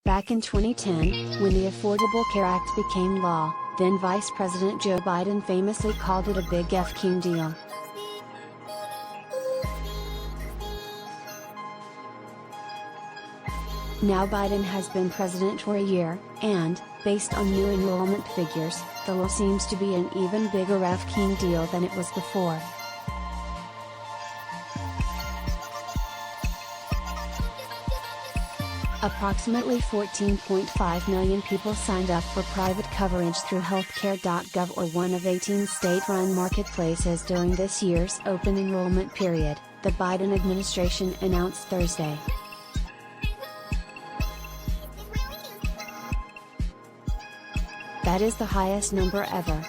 Back in 2010, when the Affordable Care Act became law, then Vice President Joe Biden famously called it a big f***ing deal. Now Biden has been president for a year, and, based on new enrollment figures, the law seems to be an even bigger f***ing deal than it was before. Approximately 14.5 million people signed up for private coverage through HealthCare.gov or one of 18 state-run marketplaces during this year's open enrollment period, the Biden administration announced Thursday. That is the highest number ever.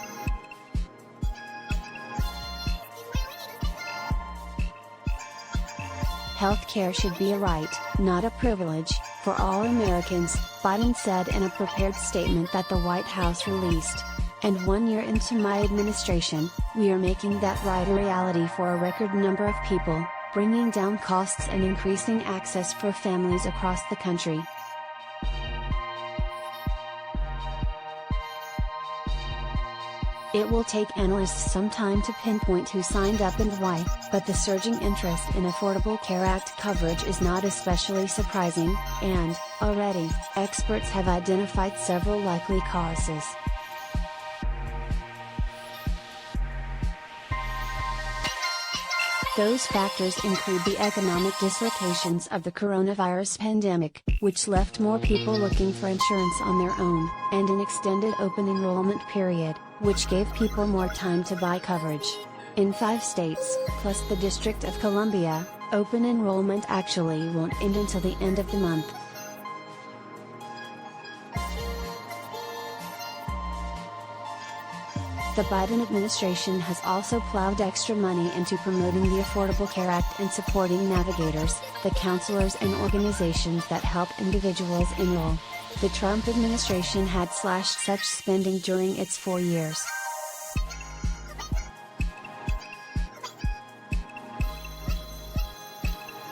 Healthcare should be a right, not a privilege, for all Americans, Biden said in a prepared statement that the White House released. And 1 year into my administration, we are making that right a reality for a record number of people, bringing down costs and increasing access for families across the country. It will take analysts some time to pinpoint who signed up and why, but the surging interest in Affordable Care Act coverage is not especially surprising, and, already, experts have identified several likely causes. Those factors include the economic dislocations of the coronavirus pandemic, which left more people looking for insurance on their own, and an extended open enrollment period, which gave people more time to buy coverage. In 5 states, plus the District of Columbia, open enrollment actually won't end until the end of the month. The Biden administration has also plowed extra money into promoting the Affordable Care Act and supporting navigators, the counselors and organizations that help individuals enroll. The Trump administration had slashed such spending during its 4 years.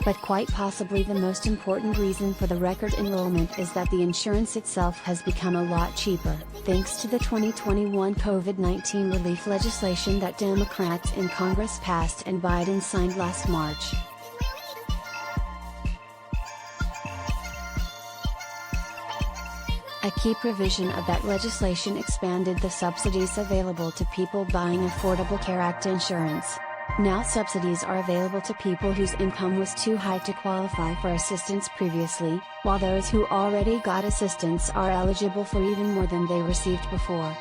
But quite possibly the most important reason for the record enrollment is that the insurance itself has become a lot cheaper, thanks to the 2021 COVID-19 relief legislation that Democrats in Congress passed and Biden signed last March. A key provision of that legislation expanded the subsidies available to people buying Affordable Care Act insurance. Now subsidies are available to people whose income was too high to qualify for assistance previously, while those who already got assistance are eligible for even more than they received before.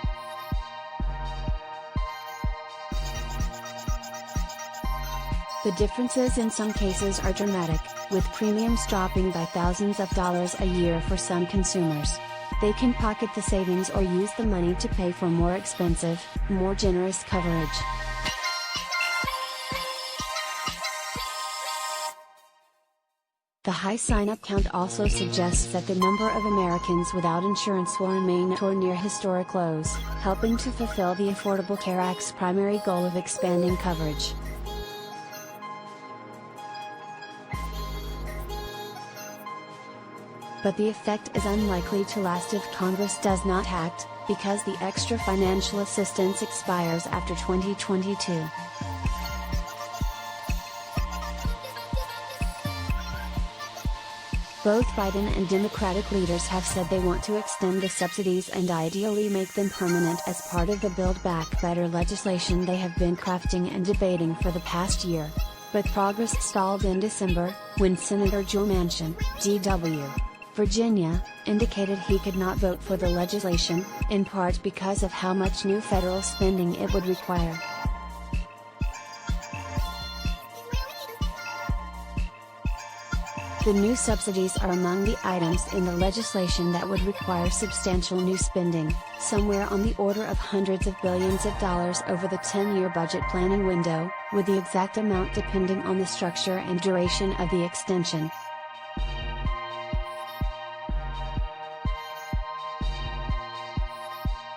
The differences in some cases are dramatic, with premiums dropping by thousands of dollars a year for some consumers. They can pocket the savings or use the money to pay for more expensive, more generous coverage. The high sign-up count also suggests that the number of Americans without insurance will remain at or near historic lows, helping to fulfill the Affordable Care Act's primary goal of expanding coverage. But the effect is unlikely to last if Congress does not act, because the extra financial assistance expires after 2022. Both Biden and Democratic leaders have said they want to extend the subsidies and ideally make them permanent as part of the Build Back Better legislation they have been crafting and debating for the past year. But progress stalled in December, when Senator Joe Manchin, D.W. Virginia, indicated he could not vote for the legislation, in part because of how much new federal spending it would require. The new subsidies are among the items in the legislation that would require substantial new spending, somewhere on the order of hundreds of billions of dollars over the 10-year budget planning window, with the exact amount depending on the structure and duration of the extension.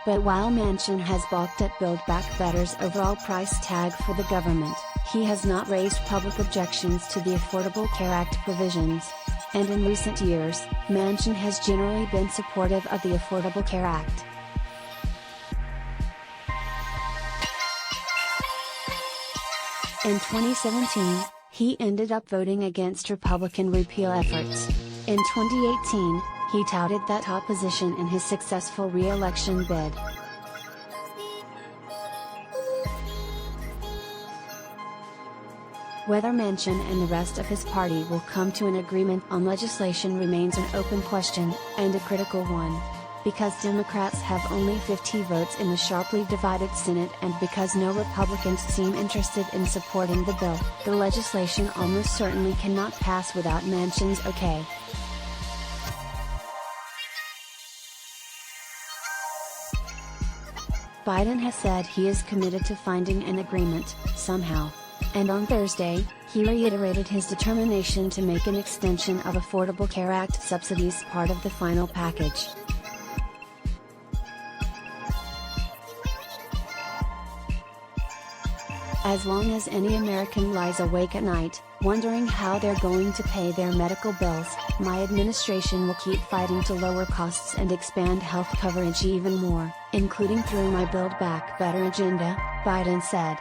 But while Manchin has balked at Build Back Better's overall price tag for the government, he has not raised public objections to the Affordable Care Act provisions. And in recent years, Manchin has generally been supportive of the Affordable Care Act. In 2017, he ended up voting against Republican repeal efforts. In 2018, he touted that opposition in his successful re-election bid. Whether Manchin and the rest of his party will come to an agreement on legislation remains an open question, and a critical one. Because Democrats have only 50 votes in the sharply divided Senate and because no Republicans seem interested in supporting the bill, the legislation almost certainly cannot pass without Manchin's okay. Biden has said he is committed to finding an agreement, somehow. And on Thursday, he reiterated his determination to make an extension of Affordable Care Act subsidies part of the final package. As long as any American lies awake at night, wondering how they're going to pay their medical bills, my administration will keep fighting to lower costs and expand health coverage even more, including through my Build Back Better agenda, Biden said.